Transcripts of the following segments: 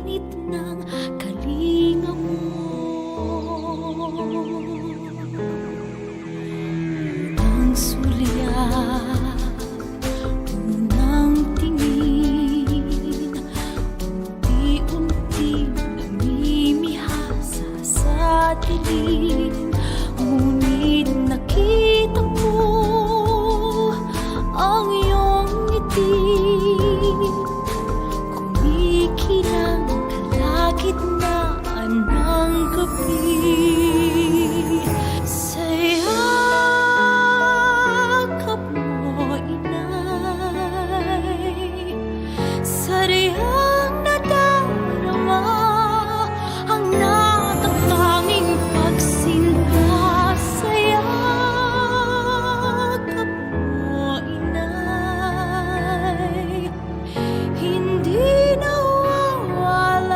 init ng kalinga mo. Ang sulyap, unang tingin, unti-unting namimihasa sa dilim. Ngunit nakita ko ang iyong ngiti, kumikilang kalagitnaan ng gabi. Sa yakap mo, inay, sadyang nadarama ang natatanging pagsinta. Sa yakap mo, inay, hindi nawawalay,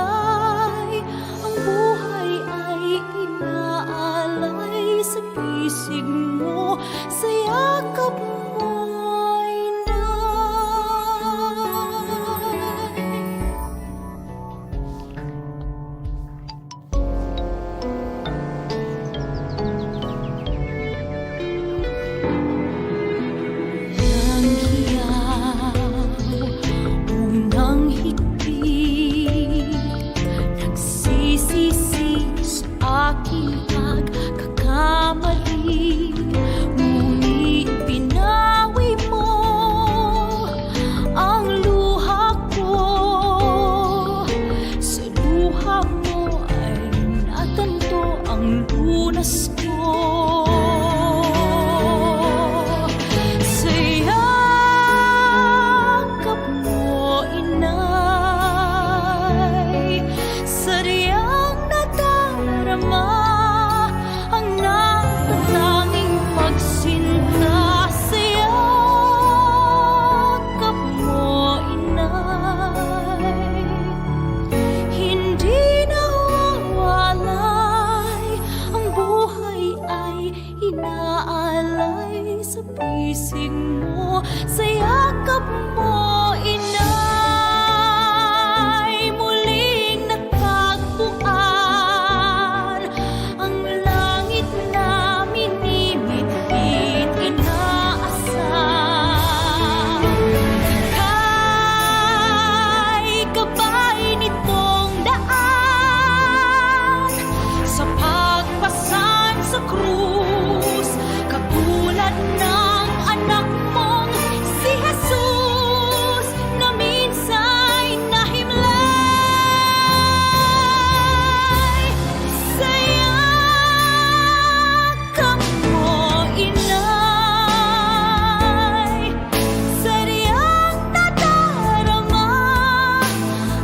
ang buhay ay inaalay sa pisig mo. Sa yakap mo, ang hiyaw, unang higpit, nagsisisi sa aking pagkakamali. Ngunit pinawi mo ang luha ko, sa luha mo ay natanto ang lunas ko. Sa yakap mo, inay, sadyang nadarama ang natatanging pagsinta. Sa yakap mo, inay, hindi nawawalay, ang buhay ay inaalay sa pisig mo. Sa yakap mo, inay, muling natagpuan ang langit na minimit-mit inaasam. Kay gabay nitong daan sa pagpasan sa krus, katulad ng anak mong si Jesus na minsa'y nahimlay. Sa yakap mo, inay, sadyang nadarama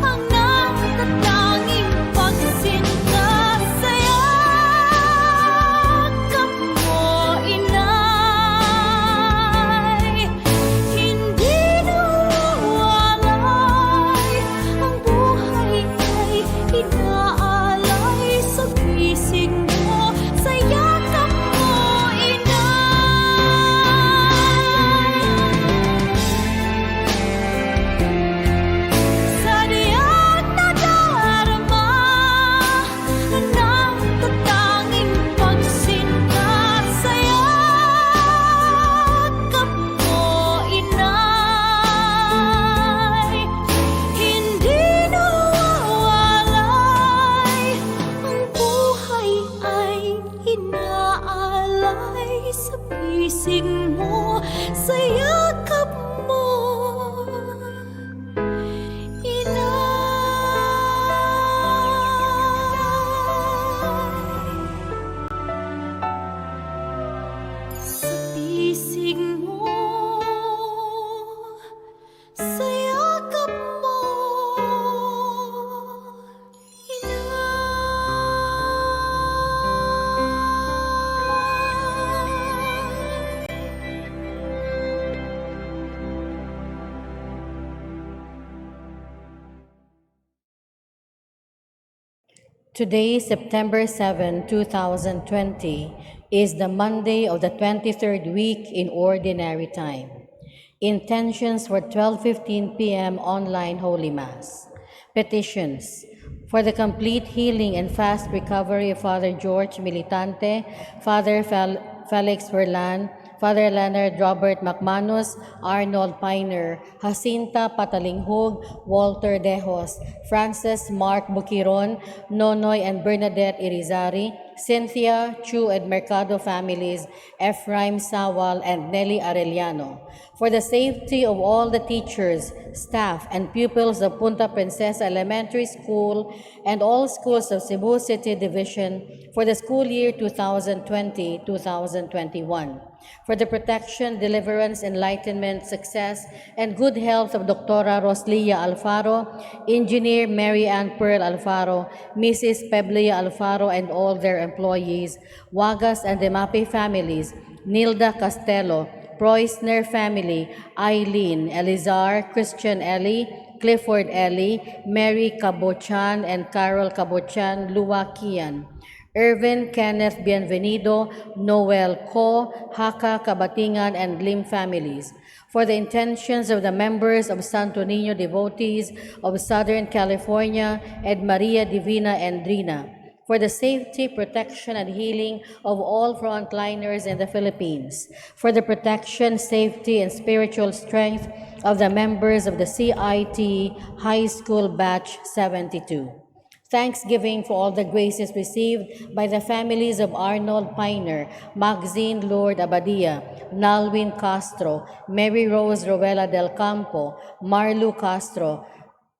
ang natatanging pagsinta. Sa yakap mo, inay, hindi nawawalay, ang buhay ay inaalay sa pisig mo. Sa yakap mo, inay, sadyang nadarama ang natatanging pagsinta. Sa yakap mo, inay, hindi nawawalay, ang buhay ay inaalay sa pisig mo. Sa yakap mo, inay, sa pisig mo. Sa yakap mo, Today, September 7, 2020, is the Monday of the 23rd week in Ordinary Time. Intentions for 12:15 p.m. online Holy Mass. Petitions. For the complete healing and fast recovery of Father George Militante, Father Felix Verlan, Father Leonard Robert McManus, Arnold Piner, Jacinta Patalinghog, Walter Dejos, Francis Mark Bukiron, Nonoy and Bernadette Irizarry, Cynthia, Chu and Mercado families, Ephraim Sawal, and Nelly Arellano. For the safety of all the teachers, staff, and pupils of Punta Princesa Elementary School and all schools of Cebu City Division for the school year 2020-2021. For the protection, deliverance, enlightenment, success, and good health of Dr. Roslia Alfaro, Engineer Mary Ann Pearl Alfaro, Mrs. Peblia Alfaro, and all their employees, Wagas and Demape families, Nilda Castello, Preussner family, Eileen, Elizar, Christian Ellie, Clifford Ellie, Mary Cabochan, and Carol Cabochan Luwakian. Irvin Kenneth Bienvenido, Noel Co, Haka Kabatingan, and Lim families. For the intentions of the members of Santo Niño devotees of Southern California, Ed Maria Divina and Drina. For the safety, protection, and healing of all frontliners in the Philippines. For the protection, safety, and spiritual strength of the members of the CIT High School Batch 72. Thanksgiving for all the graces received by the families of Arnold Piner, Maxine Lord Abadia, Nalwin Castro, Mary Rose Rowella del Campo, Marlu Castro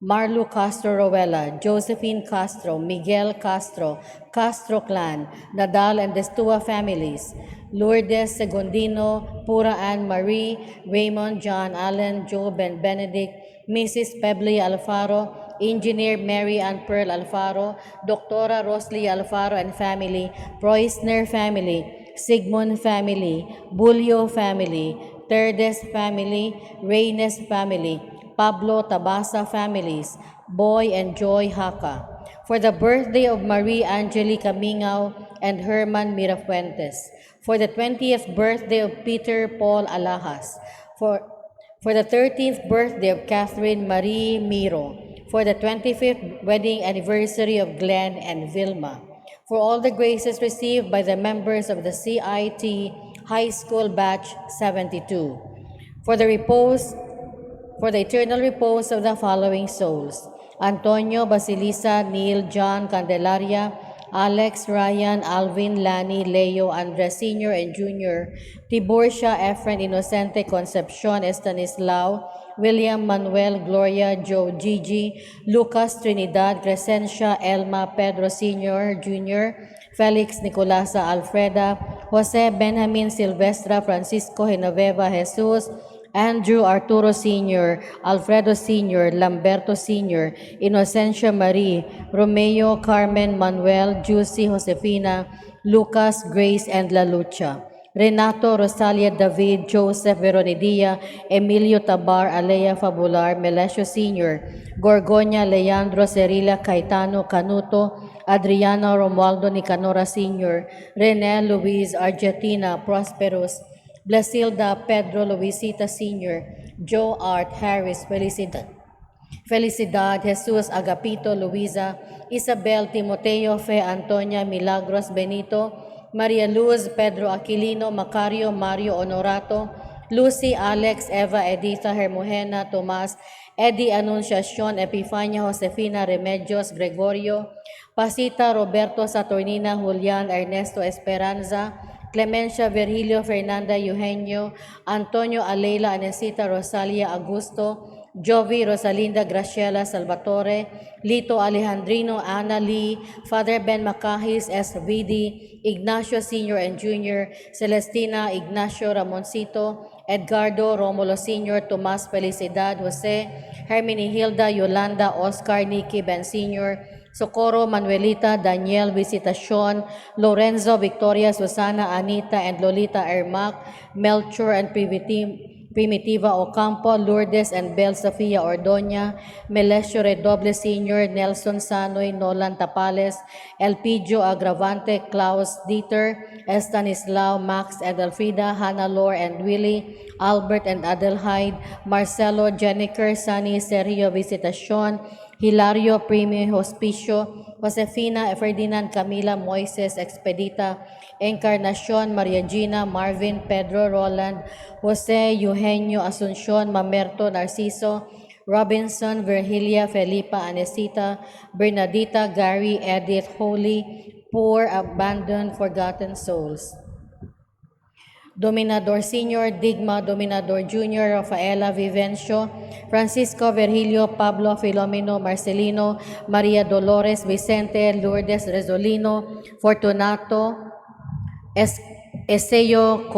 Rowella, Josephine Castro, Miguel Castro, Castro clan, Nadal and Destua families, Lourdes Segundino, Pura Ann Marie, Raymond John Allen, Job and Benedict, Mrs. Pebli Alfaro, Engineer Mary Ann Pearl Alfaro, Doctora Rosly Alfaro and family, Preussner family, Sigmund family, Bulio family, Terdes family, Reynes family, Pablo Tabasa families, Boy and Joy Haka. For the birthday of Marie Angelica Mingao and Herman Mirafuentes. For the 20th birthday of Peter Paul Alahas. For the 13th birthday of Catherine Marie Miro. For the 25th wedding anniversary of Glenn and Vilma. For all the graces received by the members of the CIT High School Batch 72. For the eternal repose of the following souls: Antonio Basilisa, Neil John Candelaria, Alex, Ryan, Alvin, Lani, Leo, Andres Sr. and Jr., Tiburcia, Efren, Inocente, Concepcion, Estanislao, William, Manuel, Gloria, Joe, Gigi, Lucas, Trinidad, Crescencia, Elma, Pedro Sr., Jr., Felix, Nicolasa, Alfreda, Jose, Benjamin, Silvestra, Francisco, Genoveva, Jesus, Andrew Arturo Sr., Alfredo Sr., Lamberto Sr., Inocencia Marie, Romeo, Carmen, Manuel, Juicy, Josefina, Lucas, Grace, and La Lucha. Renato, Rosalia, David, Joseph, Veronidia, Emilio Tabar, Alea Fabular, Melesio Sr., Gorgonia, Leandro, Cerila, Caetano, Canuto, Adriano, Romualdo, Nicanora Sr., Rene, Luis, Argentina, Prosperous, Blasilda, Pedro, Luisita Sr., Joe Art, Harris, Felicidad, Jesus, Agapito, Luisa, Isabel, Timoteo, Fe, Antonia, Milagros, Benito, Maria Luz, Pedro Aquilino, Macario, Mario Honorato, Lucy, Alex, Eva, Editha, Hermogena, Tomas, Eddie Anunciacion, Epifania, Josefina, Remedios, Gregorio, Pasita, Roberto, Saturnina, Julian, Ernesto Esperanza, Clemencia, Virgilio, Fernanda, Eugenio, Antonio, Alela, Anesita, Rosalia, Augusto, Jovi, Rosalinda, Graciela, Salvatore, Lito, Alejandrino, Ana Lee, Father Ben Macahis, SVD, Ignacio Sr. and Jr., Celestina, Ignacio Ramoncito, Edgardo, Romulo Sr., Tomas Felicidad, Jose, Hermini Hilda, Yolanda, Oscar, Nikki, Ben Sr., Socorro, Manuelita, Daniel, Visitacion, Lorenzo, Victoria, Susana, Anita, and Lolita Ermac, Melchor and Primitiva Ocampo, Lourdes and Bel Sofia Ordoña, Melesio Redoble Sr., Nelson Sanoy, Nolan Tapales, Elpidio Agravante, Klaus Dieter, Estanislao, Max and Elfrida, Hannah Lore and Willie, Albert and Adelheid, Marcelo, Jennifer, Sunny, Sergio Visitacion, Hilario Premio Hospicio, Josefina Ferdinand Camila Moises Expedita, Encarnacion Maria Gina Marvin Pedro Roland, Jose Eugenio Asuncion Mamerto Narciso, Robinson Virgilia Felipa Anesita, Bernadita Gary Edith Holy, Poor Abandoned Forgotten Souls. Dominador Senior, Digma Dominador Junior, Rafaela Vivencio, Francisco Virgilio, Pablo Filomeno Marcelino, Maria Dolores Vicente, Lourdes Rezolino, Fortunato, Eseyo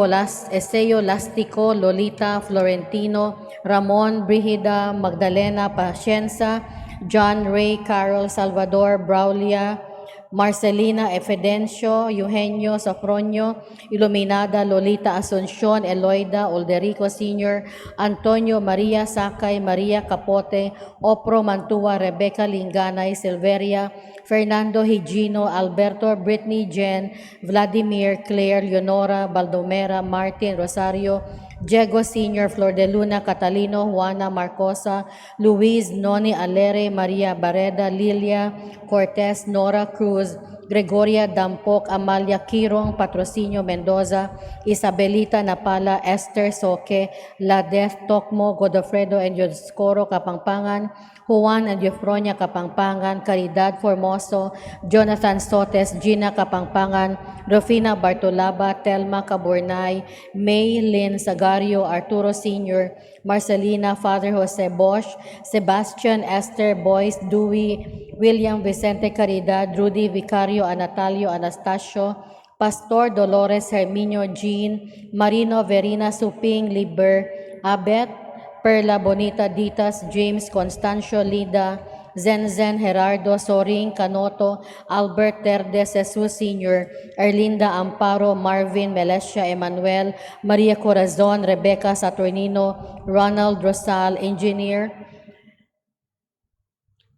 Lástico, Lolita Florentino, Ramon Brigida, Magdalena Pacienza, John Ray Carol Salvador Braulia, Marcelina Efidencio, Eugenio Sofronio, Iluminada Lolita Asuncion, Eloida Olderico Sr., Antonio Maria Sakay, Maria Capote, Opro Mantua, Rebecca Linganay, Silveria, Fernando Higino, Alberto, Brittany Jen, Vladimir, Claire, Leonora, Baldomera, Martin, Rosario, Diego Sr., Flor de Luna, Catalino, Juana Marcosa, Luis, Noni Alere, Maria Barreda, Lilia Cortez, Nora Cruz, Gregoria Dampok, Amalia Kirong, Patrocinio Mendoza, Isabelita Napala, Esther Soque, Ladeth Tokmo, Godofredo and Dioscoro Kapangpangan, Juan and Eufronia Kapangpangan, Caridad Formoso, Jonathan Sotes, Gina Kapangpangan, Rufina Bartolaba, Telma Caburnay, May Lynn Sagario, Arturo Sr., Marcelina, Father Jose Bosch, Sebastian Esther Boyce, Dewey, William Vicente Caridad, Rudy Vicario, Anatalio Anastasio, Pastor Dolores Herminio Jean, Marino Verina Suping Liber, Abet, Perla Bonita Ditas, James Constancio Lida, Zenzen Gerardo Soring Canoto, Albert Terdes Jesus Sr., Erlinda Amparo, Marvin Melesha Emanuel, Maria Corazon, Rebecca Saturnino, Ronald Rosal, Engineer,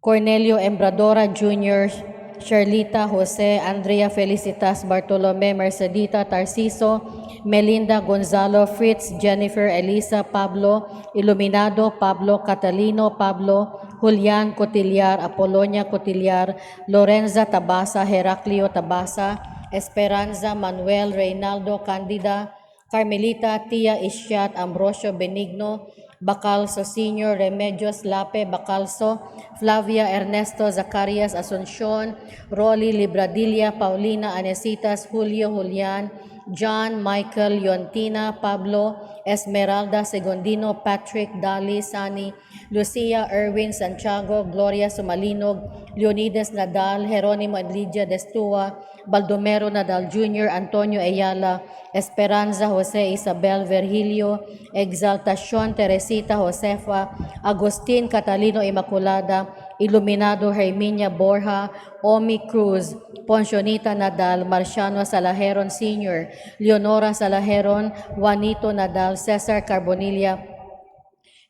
Cornelio Embradora Jr., Charlita Jose, Andrea Felicitas Bartolome, Mercedita Tarciso, Melinda Gonzalo, Fritz, Jennifer, Elisa, Pablo, Iluminado, Pablo, Catalino, Pablo, Julian Cotillar, Apolonia Cotillar, Lorenza Tabasa, Heraclio Tabasa, Esperanza Manuel, Reynaldo Candida, Carmelita Tia Ishiat, Ambrosio Benigno, Bacalso Sr., Remedios Lape Bacalso, Flavia Ernesto Zacarias Asuncion, Rolly Libradilla, Paulina Anesitas, Julio Julian, John Michael Yontina, Pablo Esmeralda Segundino, Patrick Dali Sani, Lucia Erwin Santiago, Gloria Sumalinog, Leonidas Nadal, Jeronimo Edlidia Destua, Baldomero Nadal Jr., Antonio Ayala, Esperanza Jose Isabel Virgilio, Exaltacion Teresita Josefa, Agustin Catalino Immaculada, Iluminado Herminia Borja, Omi Cruz, Poncionita Nadal, Marciano Salajeron Sr., Leonora Salajeron, Juanito Nadal, Cesar Carbonilla,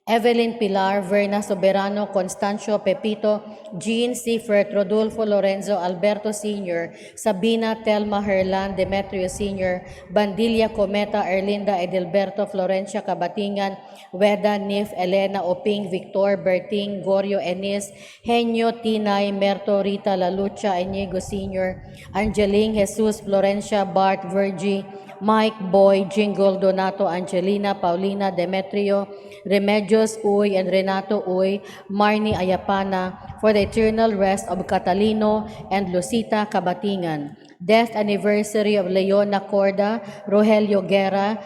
Evelyn Pilar, Verna Soberano, Constancio Pepito, Jean Seifert, Rodolfo Lorenzo, Alberto Sr., Sabina Telma Herlan, Demetrio Sr., Bandilla Cometa, Erlinda Edelberto, Florencia Cabatingan, Weda Nif, Elena Oping, Victor Berting, Gorio Enis, Henyo Tinay, Merto Rita Lalucha, Inigo Sr., Angeline Jesus, Florencia Bart, Virgie, Mike Boy, Jingle, Donato, Angelina, Paulina, Demetrio, Remedios Uy, and Renato Uy, Marnie Ayapana, for the eternal rest of Catalino and Lucita Cabatingan. Death anniversary of Leona Corda, Rogelio Guerra,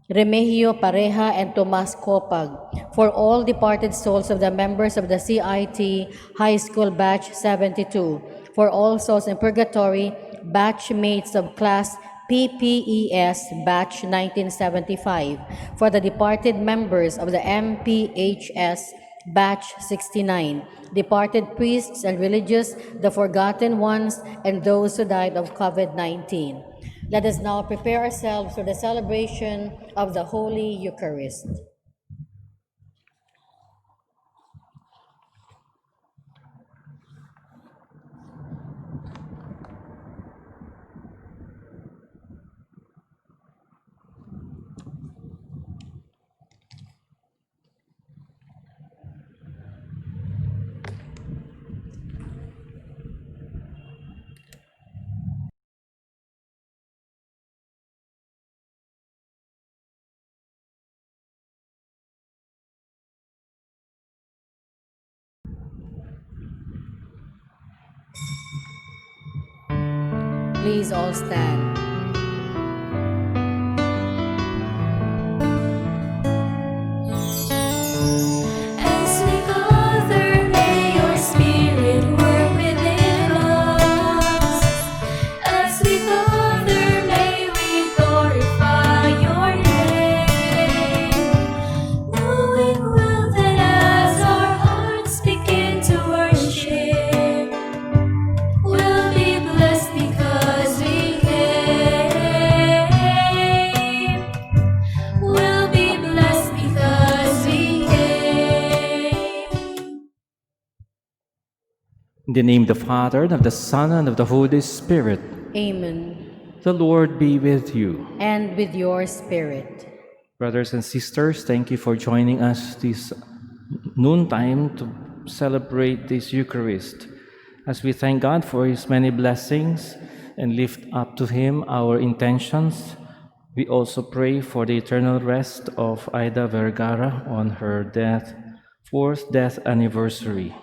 Remigio Pareja, and Tomas Copag. For all departed souls of the members of the CIT High School Batch 72. For all souls in purgatory, batchmates of class PPES Batch 1975. For the departed members of the MPHS Batch 69, departed priests and religious, the forgotten ones, and those who died of COVID-19. Let us now prepare ourselves for the celebration of the Holy Eucharist. Please all stand. As we gather, may your spirit work within us. As we gather, may we glorify your name. Knowing well that as our hearts begin to worship, we'll be blessed because we came. We'll be blessed because we came. In the name of the Father, and of the Son, and of the Holy Spirit. Amen. The Lord be with you. And with your spirit. Brothers and sisters, thank you for joining us this noontime to celebrate this Eucharist. As we thank God for His many blessings and lift up to Him our intentions, we also pray for the eternal rest of Ida Vergara on her fourth death anniversary.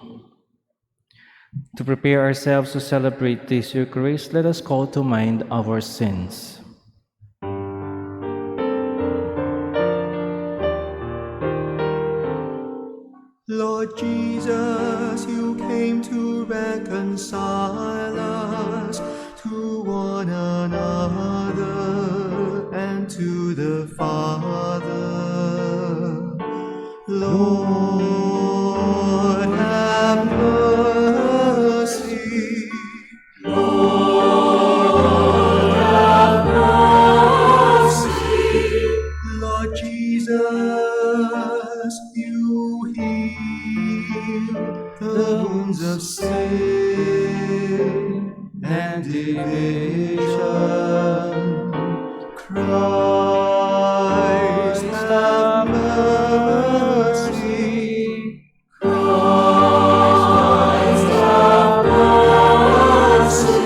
To prepare ourselves to celebrate this Eucharist, let us call to mind our sins. Lord Jesus, you came to reconcile us to one another and to the Father. Lord, have mercy. Lord, have mercy. Lord Jesus, you heal the wounds of sin and division. Christ, have mercy. Christ, have mercy.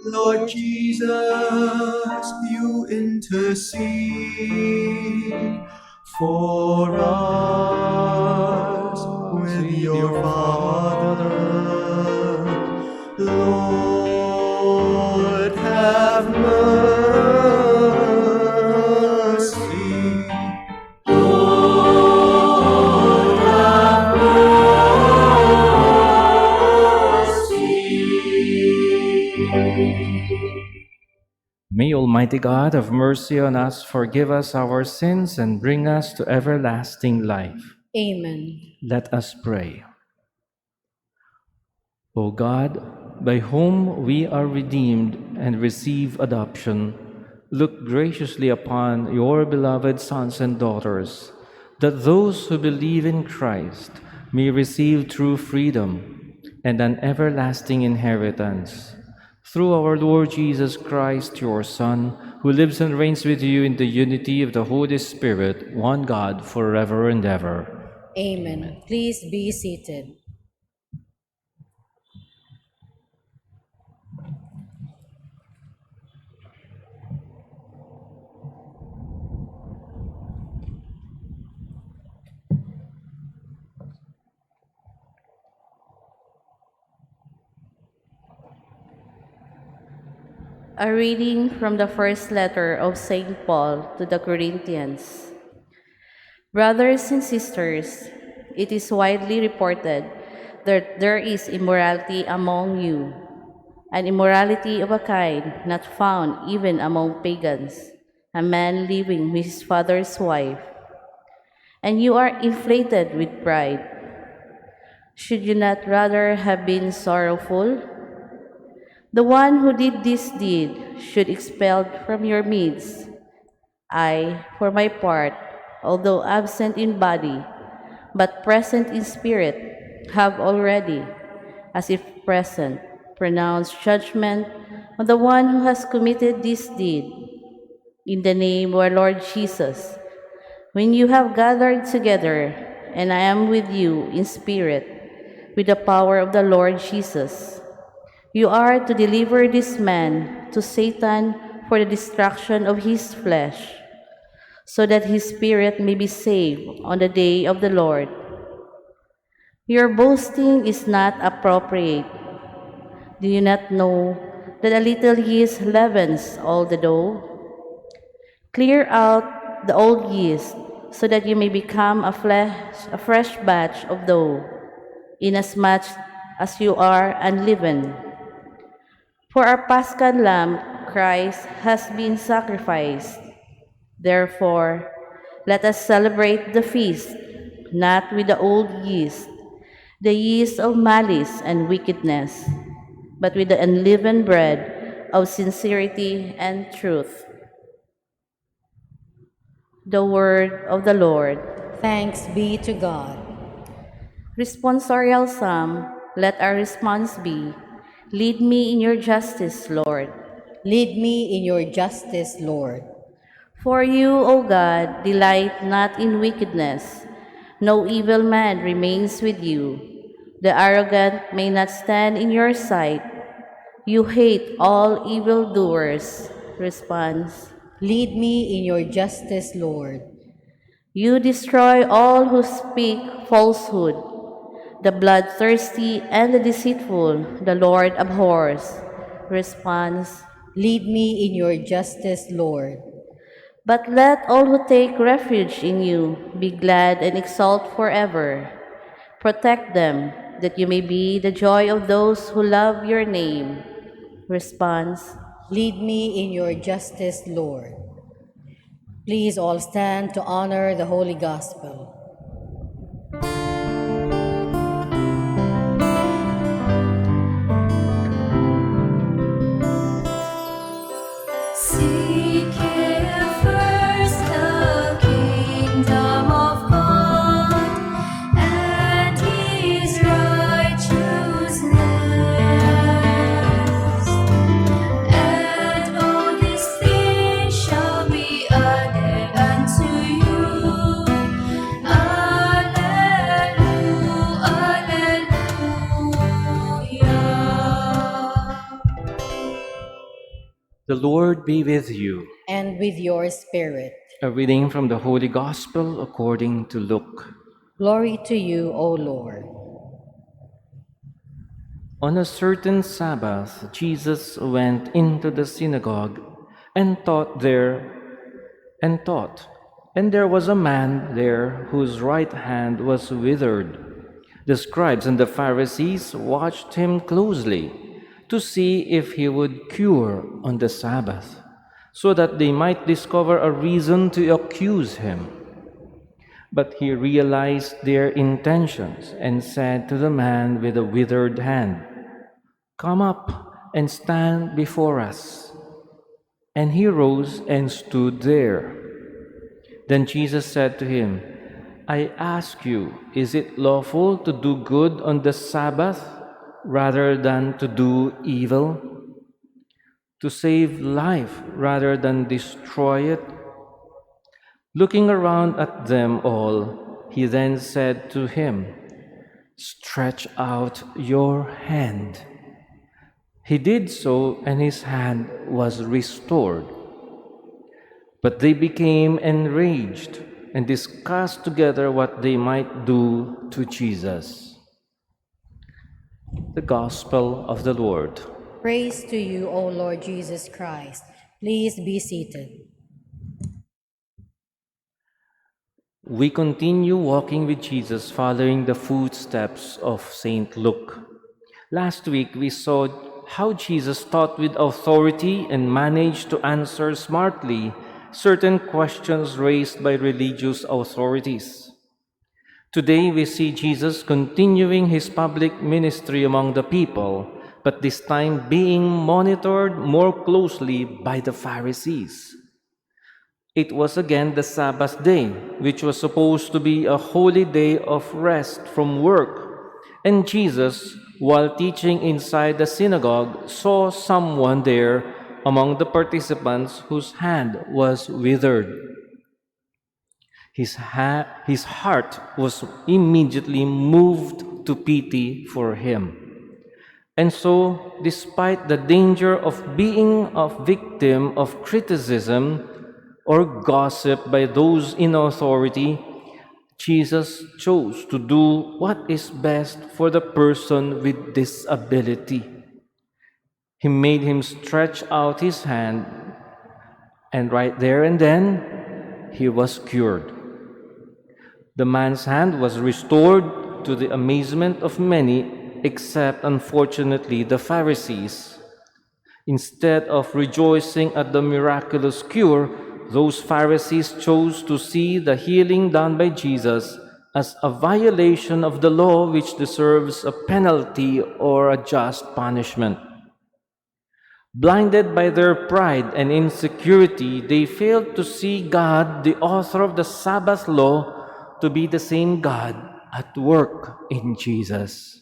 Lord Jesus, you intercede for us with your Father. Lord, have mercy. Lord, have mercy. May Almighty God have mercy on us, forgive us our sins, and bring us to everlasting life. Amen. Let us pray. O God, by whom we are redeemed and receive adoption, look graciously upon your beloved sons and daughters, that those who believe in Christ may receive true freedom and an everlasting inheritance. Through our Lord Jesus Christ, your Son, who lives and reigns with you in the unity of the Holy Spirit, one God, forever and ever. Amen. Please be seated. A reading from the first letter of St. Paul to the Corinthians. Brothers and sisters, it is widely reported that there is immorality among you, an immorality of a kind not found even among pagans, a man living with his father's wife. And you are inflated with pride. Should you not rather have been sorrowful? The one who did this deed should be expelled from your midst. I, for my part, although absent in body, but present in spirit, have already, as if present, pronounced judgment on the one who has committed this deed. In the name of our Lord Jesus, when you have gathered together, and I am with you in spirit, with the power of the Lord Jesus, you are to deliver this man to Satan for the destruction of his flesh, so that his spirit may be saved on the day of the Lord. Your boasting is not appropriate. Do you not know that a little yeast leavens all the dough? Clear out the old yeast, so that you may become a fresh batch of dough, inasmuch as you are unleavened. For our Paschal Lamb, Christ, has been sacrificed. Therefore, let us celebrate the feast, not with the old yeast, the yeast of malice and wickedness, but with the unleavened bread of sincerity and truth. The word of the Lord. Thanks be to God. Responsorial Psalm, let our response be, lead me in your justice, Lord. Lead me in your justice, Lord. For you, O God, delight not in wickedness. No evil man remains with you. The arrogant may not stand in your sight. You hate all evildoers. Response. Lead me in your justice, Lord. You destroy all who speak falsehood. The bloodthirsty and the deceitful, the Lord abhors. Response. Lead me in your justice, Lord. But let all who take refuge in you be glad and exult forever. Protect them, that you may be the joy of those who love your name. Response. Lead me in your justice, Lord. Please all stand to honor the Holy Gospel. Seek ye first the kingdom of God and His righteousness, and all these things shall be added unto you. The Lord be with you. And with your spirit. A reading from the Holy Gospel according to Luke. Glory to you, O Lord. On a certain Sabbath, Jesus went into the synagogue and taught there. And there was a man there whose right hand was withered. The scribes and the Pharisees watched him closely to see if he would cure on the Sabbath, so that they might discover a reason to accuse him. But he realized their intentions and said to the man with the withered hand, "Come up and stand before us." And he rose and stood there. Then Jesus said to him, "I ask you, is it lawful to do good on the Sabbath rather than to do evil? To save life rather than destroy it?" Looking around at them all, he then said to him, "Stretch out your hand." He did so, and his hand was restored. But they became enraged and discussed together what they might do to Jesus. The Gospel of the Lord. Praise to you, O Lord Jesus Christ. Please be seated. We continue walking with Jesus, following the footsteps of St. Luke. Last week, we saw how Jesus taught with authority and managed to answer smartly certain questions raised by religious authorities. Today, we see Jesus continuing his public ministry among the people, but this time being monitored more closely by the Pharisees. It was again the Sabbath day, which was supposed to be a holy day of rest from work. And Jesus, while teaching inside the synagogue, saw someone there among the participants whose hand was withered. His heart was immediately moved to pity for him. And so, despite the danger of being a victim of criticism or gossip by those in authority, Jesus chose to do what is best for the person with disability. He made him stretch out his hand, and right there and then, he was cured. The man's hand was restored to the amazement of many, except, unfortunately, the Pharisees. Instead of rejoicing at the miraculous cure, those Pharisees chose to see the healing done by Jesus as a violation of the law which deserves a penalty or a just punishment. Blinded by their pride and insecurity, they failed to see God, the author of the Sabbath law, to be the same God at work in Jesus.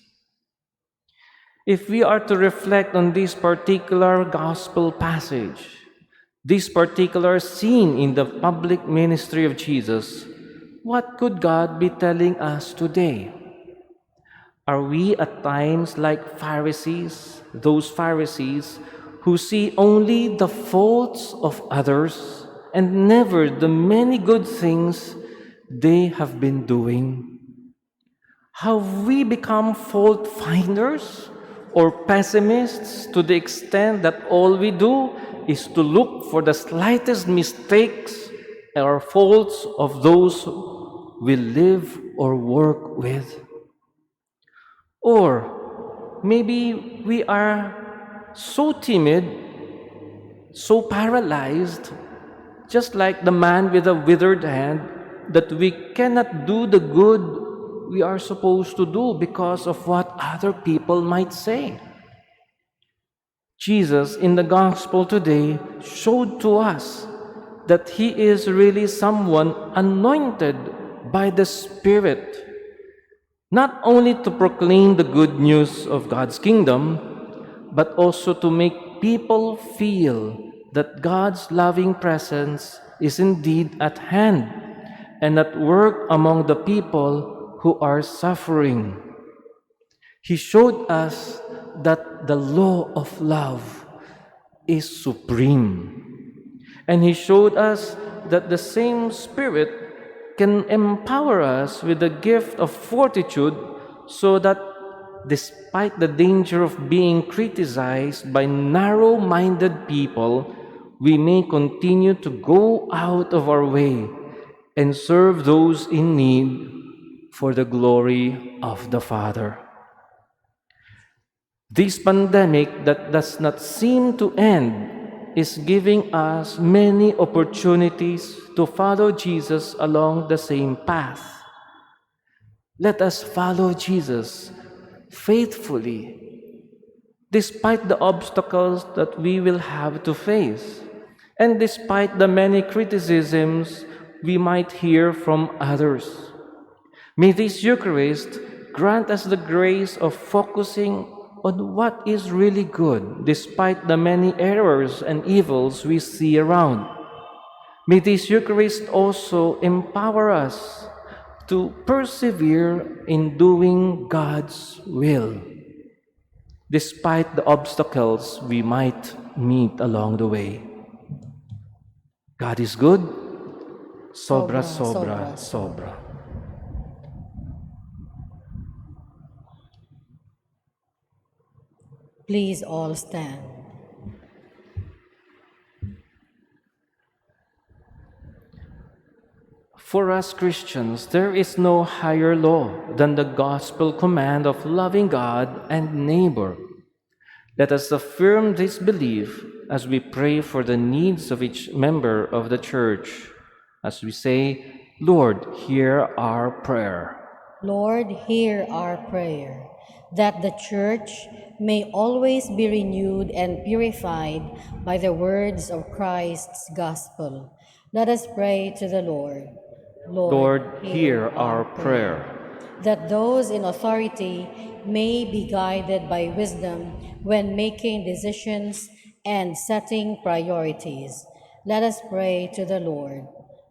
If we are to reflect on this particular gospel passage, this particular scene in the public ministry of Jesus, what could God be telling us today? Are we at times like Pharisees, those Pharisees who see only the faults of others and never the many good things they have been doing? Have we become fault finders or pessimists to the extent that all we do is to look for the slightest mistakes or faults of those we live or work with? Or maybe we are so timid, so paralyzed, just like the man with a withered hand, that we cannot do the good we are supposed to do because of what other people might say. Jesus in the gospel today showed to us that he is really someone anointed by the Spirit, not only to proclaim the good news of God's kingdom, but also to make people feel that God's loving presence is indeed at hand and at work among the people who are suffering. He showed us that the law of love is supreme. And he showed us that the same Spirit can empower us with the gift of fortitude so that despite the danger of being criticized by narrow-minded people, we may continue to go out of our way and serve those in need for the glory of the Father. This pandemic that does not seem to end is giving us many opportunities to follow Jesus along the same path. Let us follow Jesus faithfully, despite the obstacles that we will have to face, and despite the many criticisms we might hear from others. May this Eucharist grant us the grace of focusing on what is really good, despite the many errors and evils we see around. May this Eucharist also empower us to persevere in doing God's will, despite the obstacles we might meet along the way. God is good, sobra, sobra, sobra. Please all stand. For us Christians, there is no higher law than the gospel command of loving God and neighbor. Let us affirm this belief as we pray for the needs of each member of the Church, as we say, Lord, hear our prayer. Lord, hear our prayer, that the Church may always be renewed and purified by the words of Christ's gospel. Let us pray to the Lord. Lord, hear our prayer. That those in authority may be guided by wisdom when making decisions and setting priorities. Let us pray to the Lord.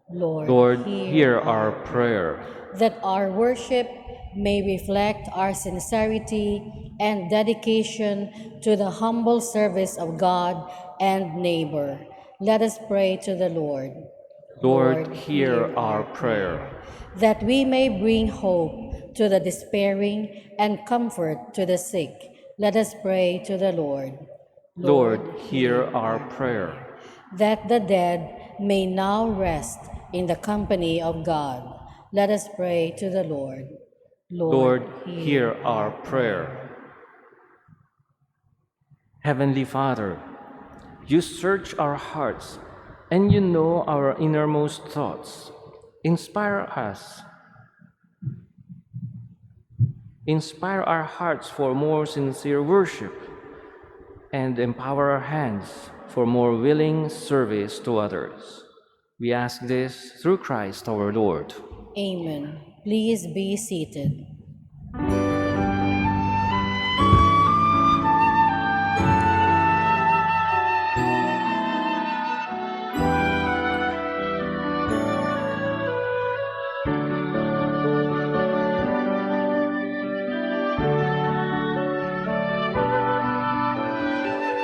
Lord, hear our prayer. That our worship may reflect our sincerity and dedication to the humble service of God and neighbor. Let us pray to the Lord. Lord, hear our prayer. That we may bring hope to the despairing and comfort to the sick. Let us pray to the Lord. Lord, hear our prayer. That the dead may now rest in the company of God. Let us pray to the Lord. Lord, hear our prayer. Heavenly Father, you search our hearts and you know our innermost thoughts. Inspire us. Inspire our hearts for more sincere worship and empower our hands for more willing service to others. We ask this through Christ our Lord. Amen. Please be seated.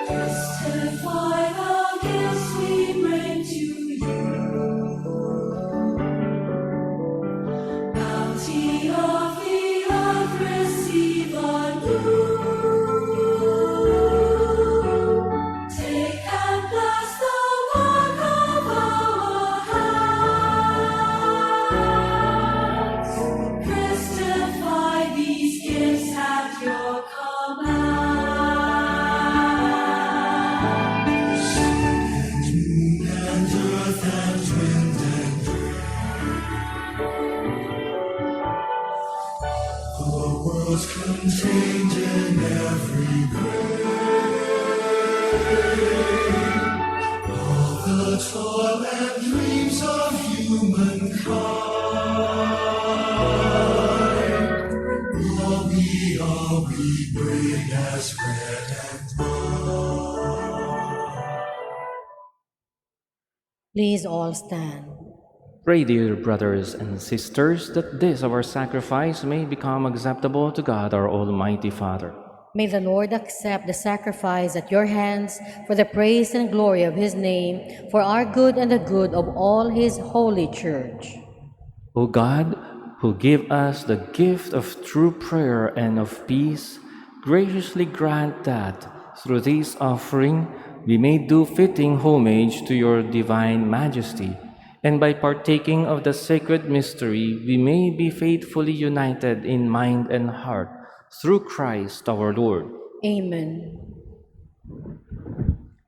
Testify the gifts we bring to you. Bounty of the earth receive anew. Take and bless the work of our hands. Testify these gifts at your command. The world's contained in every grain. All the toil and dreams of humankind. All we bring as bread and wine. Please all stand. Pray, dear brothers and sisters, that this our sacrifice may become acceptable to God our Almighty Father. May the Lord accept the sacrifice at your hands for the praise and glory of his name, for our good and the good of all his holy church. O God, who give us the gift of true prayer and of peace, graciously grant that, through this offering, we may do fitting homage to your divine majesty, and by partaking of the sacred mystery, we may be faithfully united in mind and heart, through Christ our Lord. Amen.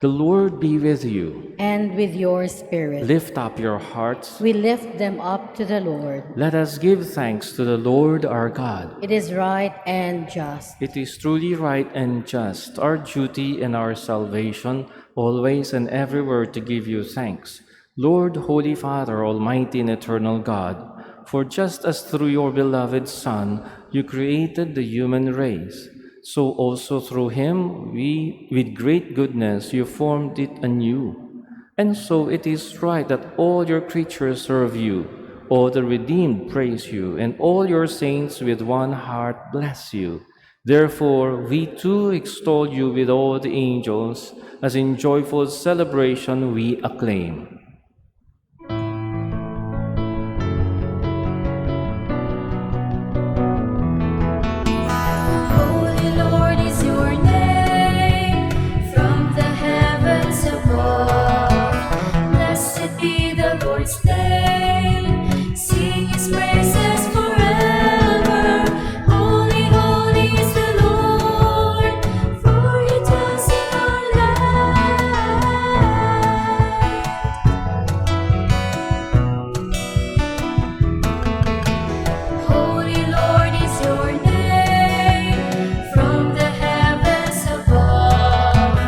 The Lord be with you. And with your spirit. Lift up your hearts. We lift them up to the Lord. Let us give thanks to the Lord our God. It is right and just. It is truly right and just, our duty and our salvation, always and everywhere to give you thanks, Lord, Holy Father, Almighty and eternal God, for just as through your beloved Son you created the human race, so also through him with great goodness, you formed it anew. And so it is right that all your creatures serve you, all the redeemed praise you, and all your saints with one heart bless you. Therefore, we too extol you with all the angels, as in joyful celebration we acclaim. Holy Lord is your name, from the heavens above. Blessed be the Lord's name, sing his praises forever. Holy, holy is the Lord, for he dwells in our land. Holy Lord is your name, from the heavens above.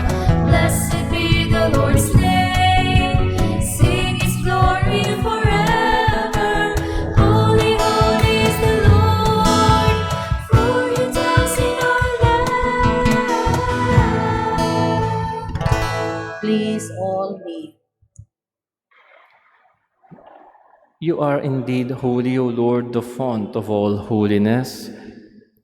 Blessed be the Lord's name, sing his glory forever. Holy, holy is the Lord, for he dwells in our land. Please all kneel. You are indeed holy, O Lord, the font of all holiness.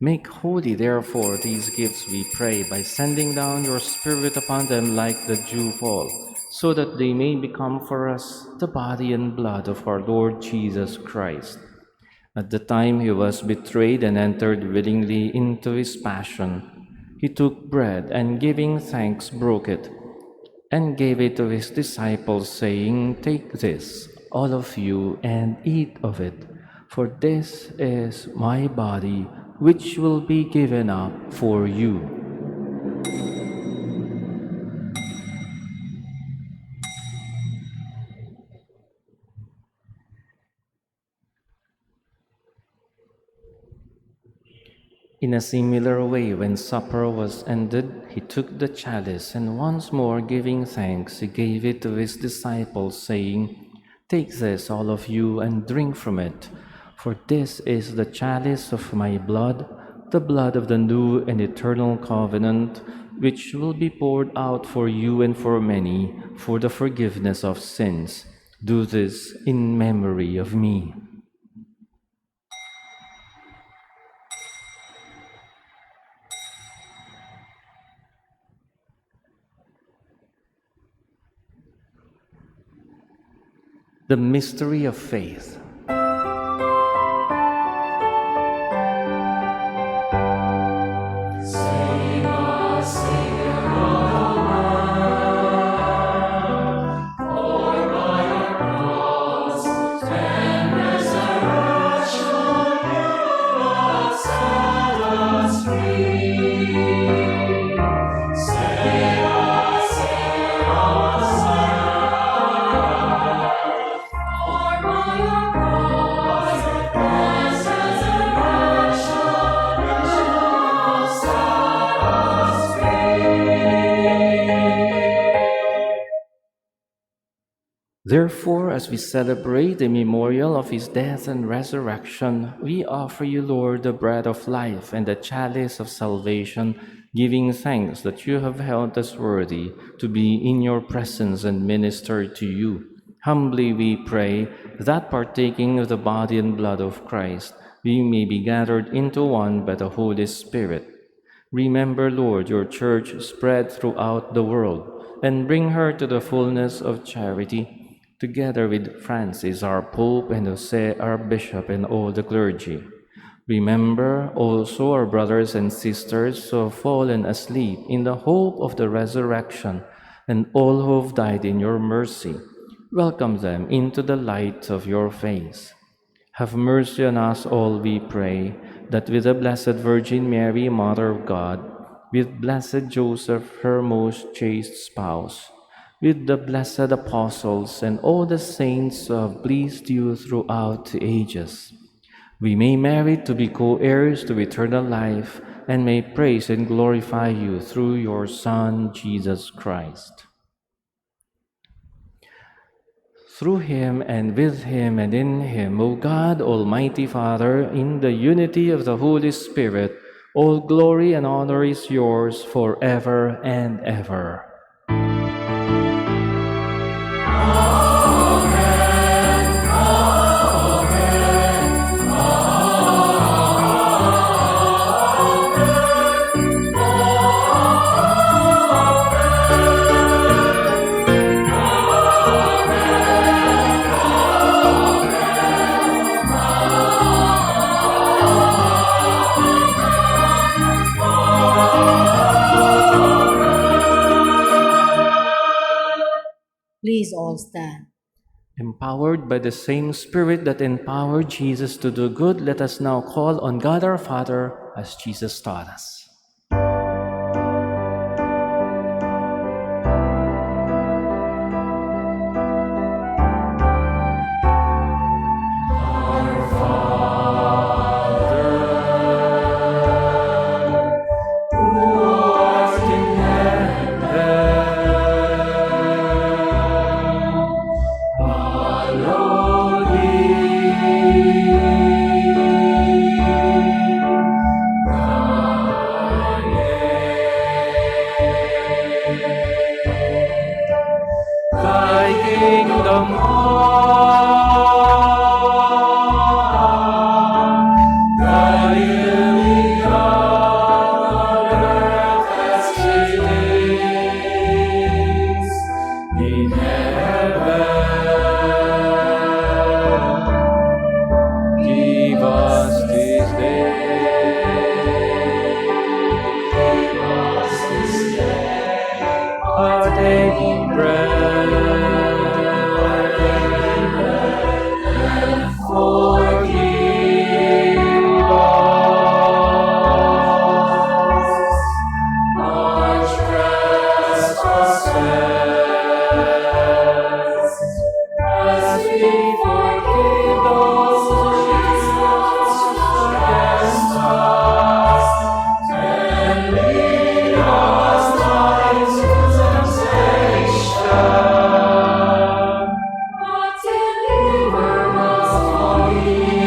Make holy, therefore, these gifts, we pray, by sending down your Spirit upon them like the dewfall, so that they may become for us the body and blood of our Lord Jesus Christ. At the time he was betrayed and entered willingly into his passion, He took bread and giving thanks broke it and gave it to his disciples, saying, "Take this, all of you, and eat of it, for this is my body, which will be given up for you." In a similar way, when supper was ended, he took the chalice, and once more giving thanks, he gave it to his disciples, saying, "Take this, all of you, and drink from it, for this is the chalice of my blood, the blood of the new and eternal covenant, which will be poured out for you and for many for the forgiveness of sins. Do this in memory of me." The mystery of faith. Therefore, as we celebrate the memorial of his death and resurrection, we offer you, Lord, the bread of life and the chalice of salvation, giving thanks that you have held us worthy to be in your presence and minister to you. Humbly we pray that, partaking of the body and blood of Christ, we may be gathered into one by the Holy Spirit. Remember, Lord, your church spread throughout the world, and bring her to the fullness of charity, together with Francis, our Pope, and Jose, our Bishop, and all the clergy. Remember also our brothers and sisters who have fallen asleep in the hope of the resurrection, and all who have died in your mercy. Welcome them into the light of your face. Have mercy on us all, we pray, that with the Blessed Virgin Mary, Mother of God, with blessed Joseph, her most chaste spouse, with the blessed apostles and all the saints who have pleased you throughout the ages, we may merit to be co-heirs to eternal life, and may praise and glorify you through your Son, Jesus Christ. Through him, and with him, and in him, O God, Almighty Father, in the unity of the Holy Spirit, all glory and honor is yours forever and ever. Please all stand. Empowered by the same Spirit that empowered Jesus to do good, let us now call on God our Father as Jesus taught us. our daily bread. Forgive us our trespasses, as we forgive those who trespass against us. And lead us not into temptation, but deliver us from evil.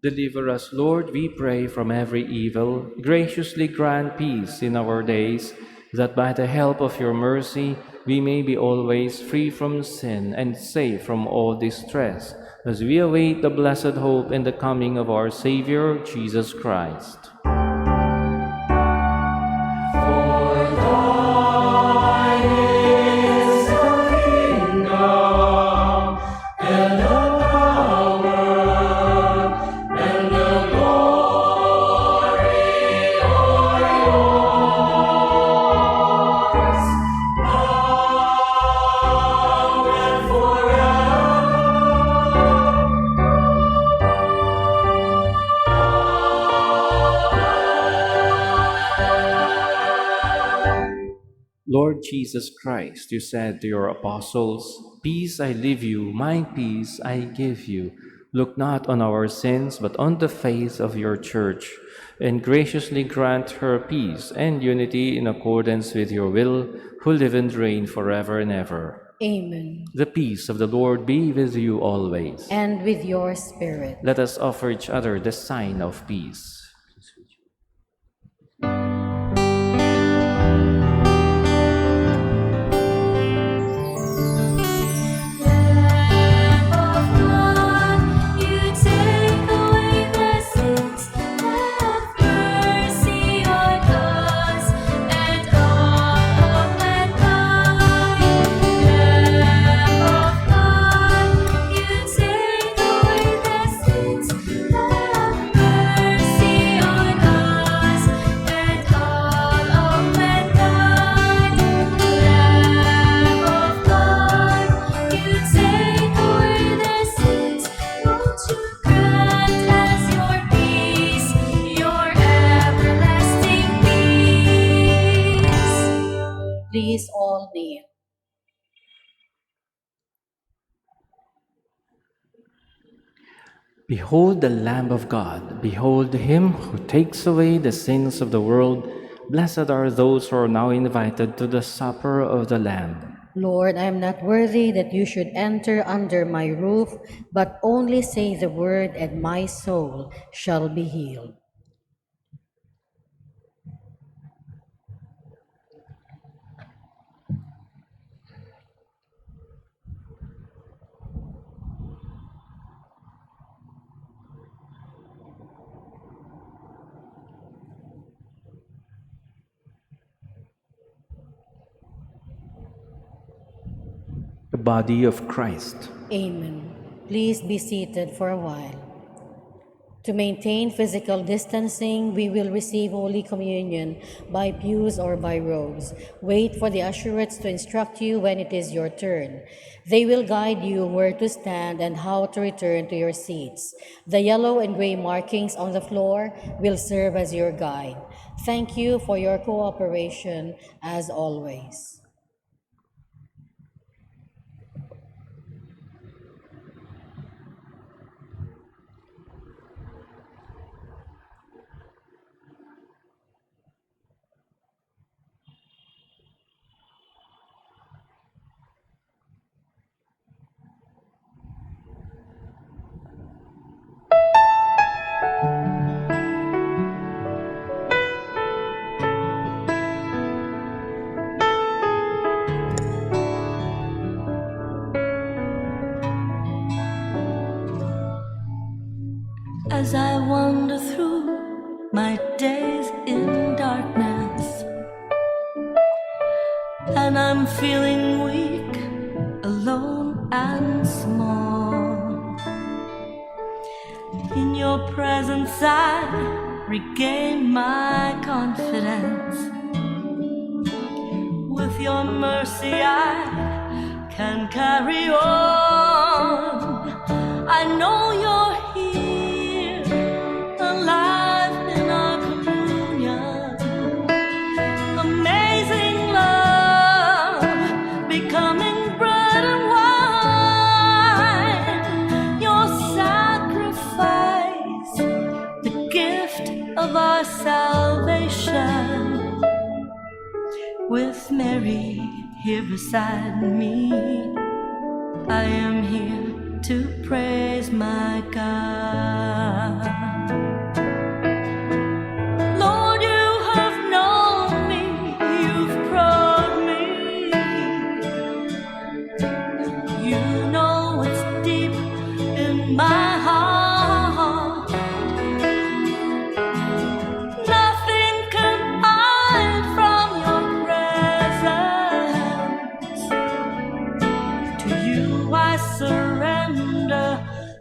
Deliver us, Lord, we pray, from every evil. Graciously grant peace in our days, that by the help of your mercy we may be always free from sin and safe from all distress, as we await the blessed hope and the coming of our Savior, Jesus Christ. For thine is the kingdom and the power and the glory are yours, now and forever. Lord Jesus Christ, you said to your apostles, "Peace I leave you, my peace I give you. Look not on our sins, but on the faith of your church, and graciously grant her peace and unity in accordance with your will, who live and reign forever and ever." Amen. The peace of the Lord be with you always. And with your spirit. Let us offer each other the sign of peace. Lamb of God, you take away the sins. Have mercy on us and all of mankind. Lamb of God, you take away the sins. Have mercy on us and all of mankind. Lamb of God, you take away the sins. Won't you grant us your peace, your everlasting peace? Please all kneel. Behold the Lamb of God. Behold him who takes away the sins of the world. Blessed are those who are now invited to the supper of the Lamb. Lord, I am not worthy that you should enter under my roof, but only say the word, and my soul shall be healed. The body of Christ. Amen. Please be seated for a while. To maintain physical distancing, we will receive Holy Communion by pews or by rows. Wait for the usherettes to instruct you when it is your turn. They will guide you where to stand and how to return to your seats. The yellow and gray markings on the floor will serve as your guide. Thank you for your cooperation as always. As I wander through my days in darkness, and I'm feeling weak, alone and small, in your presence I regain my confidence. With your mercy I can carry on. I know you're here, alive in our communion. Amazing love, becoming bread and wine. Your sacrifice, the gift of our salvation. With Mary here beside me, I am here to praise my God. Lord, you have known me, you've probed me. You know what's deep in my heart. Nothing can hide from your presence. To you I surrender,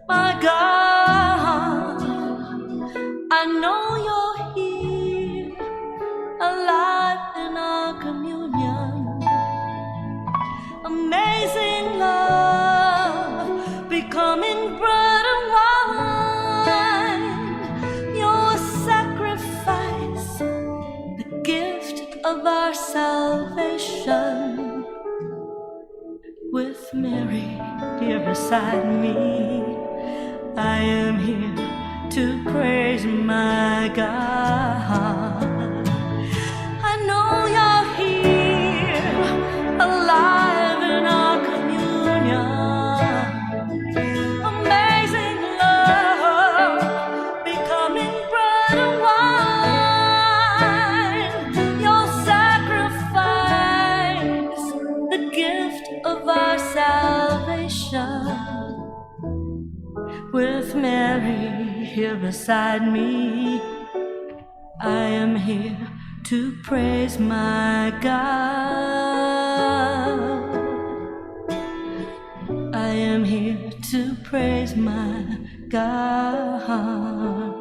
my God. I know you're here, alive in our communion. Amazing love, becoming bread and wine. Your sacrifice, the gift of our salvation. With Mary here beside me, I am here to praise my God. I know you're here, alive in our communion. Amazing love, becoming bread and wine. Your sacrifice, the gift of our salvation. With Mary here beside me, I am here to praise my God. I am here to praise my God.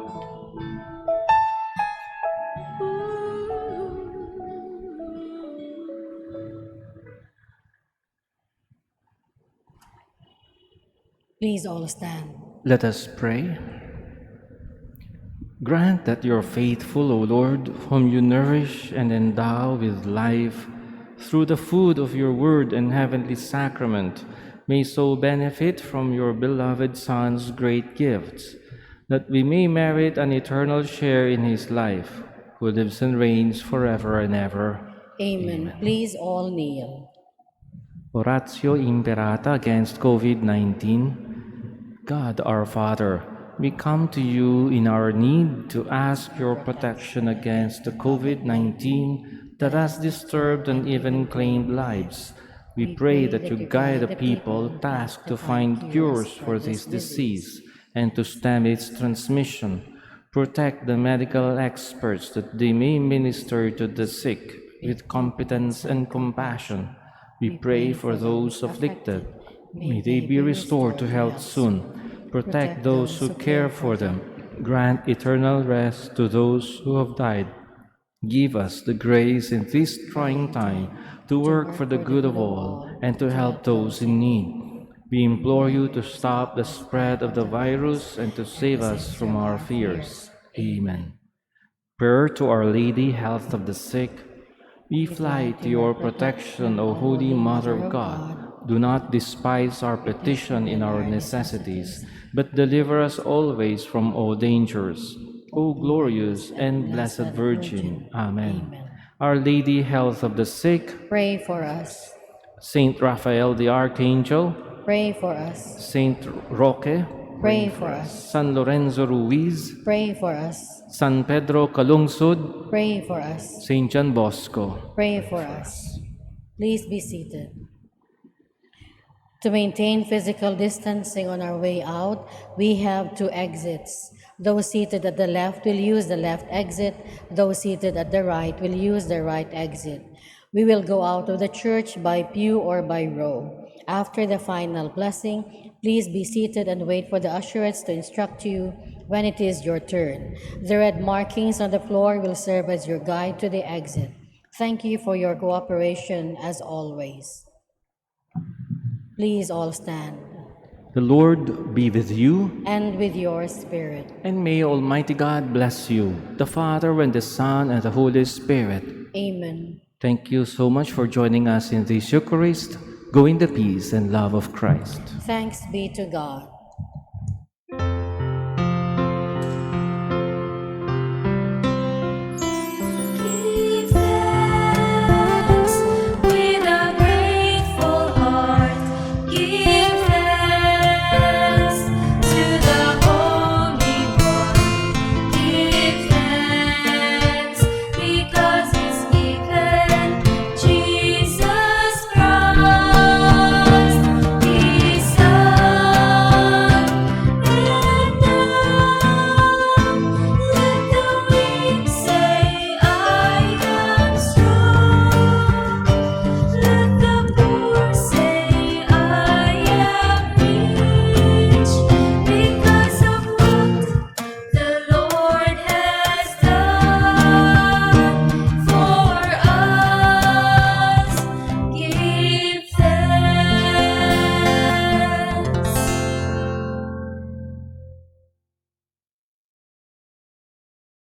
Please all stand. Let us pray. Grant that your faithful, O Lord, whom you nourish and endow with life through the food of your word and heavenly sacrament, may so benefit from your beloved Son's great gifts, that we may merit an eternal share in his life, who lives and reigns forever and ever. Amen. Please all kneel. Oratio Imperata against COVID-19. God our Father, we come to you in our need to ask your protection against the COVID-19 that has disturbed and even claimed lives. We pray that you guide the people tasked to find cures for this disease and to stem its transmission. Protect the medical experts that they may minister to the sick with competence and compassion. We pray for those afflicted. May they be restored to health soon. Protect those who care for them. Grant eternal rest to those who have died. Give us the grace in this trying time to work for the good of all and to help those in need. We implore you to stop the spread of the virus and to save us from our fears. Amen. Prayer to Our Lady, Health of the Sick. We fly to your protection, O Holy Mother of God. Do not despise our petition in our necessities, but deliver us always from all dangers. O glorious and blessed Virgin. Amen. Our Lady, Health of the Sick. Pray for us. Saint Raphael the Archangel. Pray for us. Saint Roque. Pray for us. San Lorenzo Ruiz. Pray for us. San Pedro Calungsod. Pray for us. Saint John Bosco. Pray for us. Please be seated. To maintain physical distancing on our way out, we have two exits. Those seated at the left will use the left exit. Those seated at the right will use the right exit. We will go out of the church by pew or by row. After the final blessing, please be seated and wait for the ushers to instruct you when it is your turn. The red markings on the floor will serve as your guide to the exit. Thank you for your cooperation as always. Please all stand. The Lord be with you, And with your spirit. and may Almighty God bless you, the Father, and the Son, and the Holy Spirit. Amen. Thank you so much for joining us in this Eucharist. Go in the peace and love of Christ. Thanks be to God.